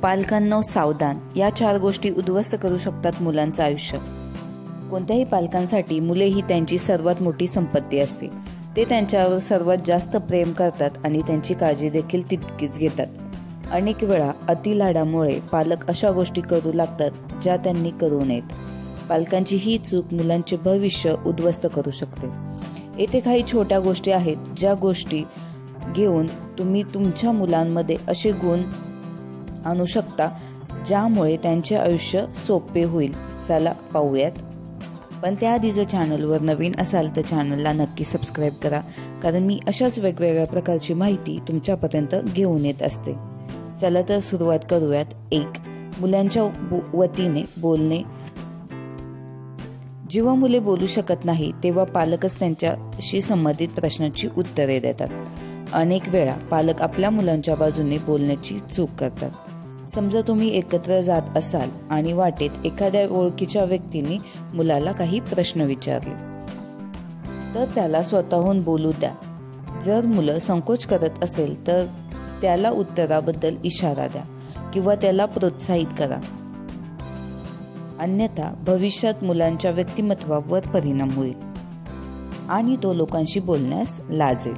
पालकांनो सावधान, या 4 गोष्टी उद्ध्वस्त करू शकतात मुलांचं आयुष्य। कोणत्याही पालकांसाठी मुले ही त्यांची सर्वात मोठी संपत्ती असते। ते त्यांच्यावर सर्वात जास्त प्रेम करतात आणि त्यांची काळजी देखील तितकीच घेतात। अनेक वेळा अतिलाडामुळे पालक अशा गोष्टी करू लागतात ज्या त्यांनी करू नयेत। पालकांची ही चूक मुलांचे भविष्य उद्ध्वस्त करू शकते। येथे काही छोट्या गोष्टी आहेत ज्या गोष्टी घेऊन तुम्ही तुमच्या मुलांमध्ये असे गुण आणू शकता ज्यामुळे त्यांचे आयुष्य सोपे होईल। चला पाहूयात। पण त्याआधी जर चॅनलवर नवीन असाल तर चॅनलला नक्की सबस्क्राईब करा, कारण मी अशाच वेगवेगळ्या प्रकारची माहिती तुमच्यापर्यंत घेऊन येत असते। चला तर सुरुवात करूयात। 1. मुलांच्या वतीने बोलणे। जेव्हा मुले बोलू शकत नाही तेव्हा पालकच त्यांच्याशी संबंधित प्रश्नांची उत्तरे देतात। अनेक वेळा पालक आपल्या मुलांच्या बाजूने बोलण्याची चूक करतात। समजा तुम्ही एकत्र जात असाल आणि वाटेत एखाद्या ओळखीच्या व्यक्तीने मुलाला काही प्रश्न विचारले, तर त्याला स्वतःहून बोलू द्या। जर मुलं संकोच करत असेल तर त्याला उत्तराबद्दल इशारा द्या किंवा त्याला प्रोत्साहित करा, अन्यथा भविष्यात मुलांच्या व्यक्तिमत्वावर परिणाम होईल आणि तो लोकांशी बोलण्यास लाजेल।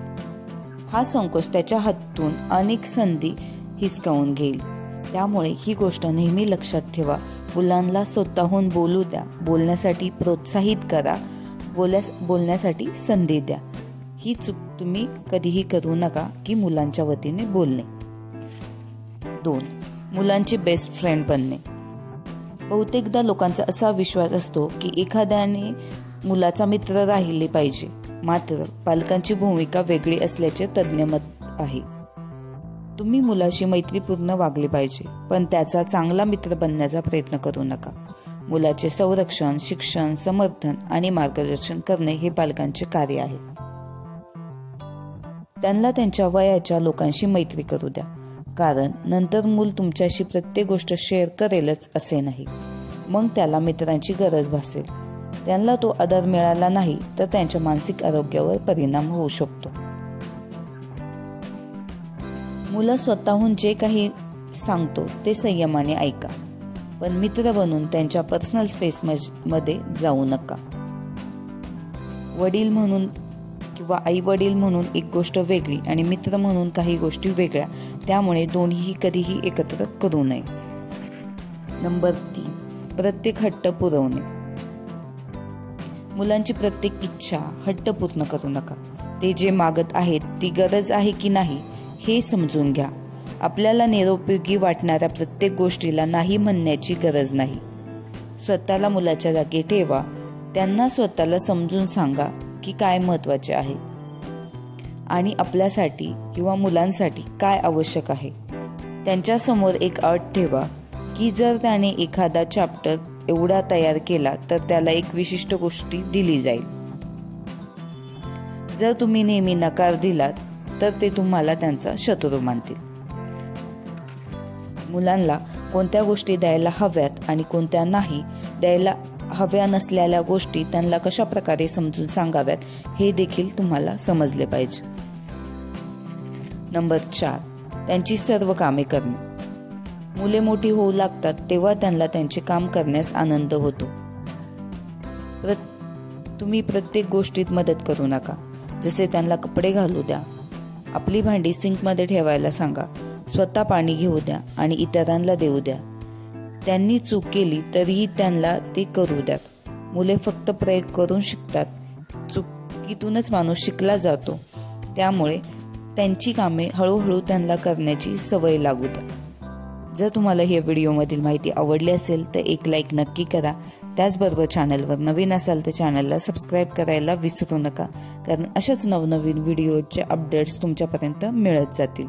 हा संकोच त्याच्या हातून अनेक संधी हिसकावून घेईल। त्यामुळे ही गोष्ट नेहमी लक्षात ठेवा। मुलांना स्वतःहून बोलू द्या, बोलण्यासाठी प्रोत्साहित करा, बोलण्यासाठी संधी द्या। ही चूक तुम्ही कधीही करू नका की मुलांच्या वतीने बोलणे। 2. मुलांचे बेस्ट फ्रेंड बनणे। बहुतेकदा लोकांचा असा विश्वास असतो की एखाद्याने मुलाचा मित्र राहिले पाहिजे, मात्र पालकांची भूमिका वेगळी असल्याचे तज्ज्ञ मत आहे। तुम्ही मुलाशी मैत्रीपूर्ण वागले पाहिजे, पण त्याचा चांगला मित्र बनण्याचा प्रयत्न करू नका। मुलाचे संरक्षण, शिक्षण, समर्थन आणि मार्गदर्शन करणे हे पालकांचे कार्य आहे। त्यांना त्यांच्या वयाच्या लोकांशी मैत्री करू द्या, कारण नंतर मूल तुमच्याशी प्रत्येक गोष्ट शेअर करेलच असे नाही। मग त्याला मित्रांची गरज भासेल। त्यांना तो आदर मिळाला नाही तर त्यांच्या मानसिक आरोग्यावर परिणाम होऊ शकतो। मुलं स्वतःहून जे काही सांगतो ते संयमाने ऐका, पण मित्र बनून त्यांच्या पर्सनल स्पेस मध्ये जाऊ नका। वडील म्हणून किंवा आई वडील म्हणून एक गोष्ट वेगळी आणि मित्र म्हणून काही गोष्टी वेगळ्या, त्यामुळे दोन्हीही कधीही एकत्र करू नये। नंबर 3. प्रत्येक हट्ट पुरवणे। मुलांची प्रत्येक इच्छा, हट्ट पूर्ण करू नका। ते जे मागत आहेत ती गरज आहे की नाही हे समजून घ्या। आपल्याला निरुपयोगी वाटणाऱ्या प्रत्येक गोष्टीला नाही म्हणण्याची गरज नाही। स्वतःला मुलाच्या जागी ठेवा। त्यांना स्वतःला समजून सांगा की काय महत्त्वाचे आहे आणि आपल्यासाठी किंवा मुलांसाठी काय आवश्यक आहे। त्यांच्यासमोर एक अट ठेवा की जर त्याने एखादा चॅप्टर एवढा तयार केला तर त्याला एक विशिष्ट गोष्टी दिली जाईल। जर तुम्ही नेहमी नकार दिलात तर ते तुम्हाला त्यांचा शत्रू मानतील। मुलांना कोणत्या गोष्टी द्यायला हव्यात आणि कोणत्या नाही द्यायला हव्या नसलेल्या गोष्टी त्यांना कशा प्रकारे समजून सांगाव्यात हे देखील तुम्हाला समजले पाहिजे। नंबर 4. त्यांची सर्व कामे करणे। मुले मोठी होऊ लागतात तेव्हा त्यांना त्यांचे काम करण्यास आनंद होतो। तुम्ही प्रत्येक गोष्टीत मदत करू नका। जसे त्यांना कपडे घालू द्या, आपली भांडी सिंकमध्ये ठेवायला सांगा, स्वतः पाणी घेऊ द्या आणि इतरांना देऊ द्या। त्यांनी चूक केली तरीही त्यांना ते करू द्या। मुले फक्त प्रयोग करून शिकतात। चुकीतूनच माणूस शिकला जातो, त्यामुळे त्यांची कामे हळूहळू त्यांना करण्याची सवय लागू द्या। जर तुम्हाला या व्हिडिओमधील माहिती आवडली असेल तर एक लाईक नक्की करा। त्याचबरोबर चॅनलवर नवीन असाल तर चॅनलला सबस्क्राईब करायला विसरू नका, कारण अशाच नवनवीन व्हिडिओचे अपडेट्स तुमच्यापर्यंत मिळत जातील।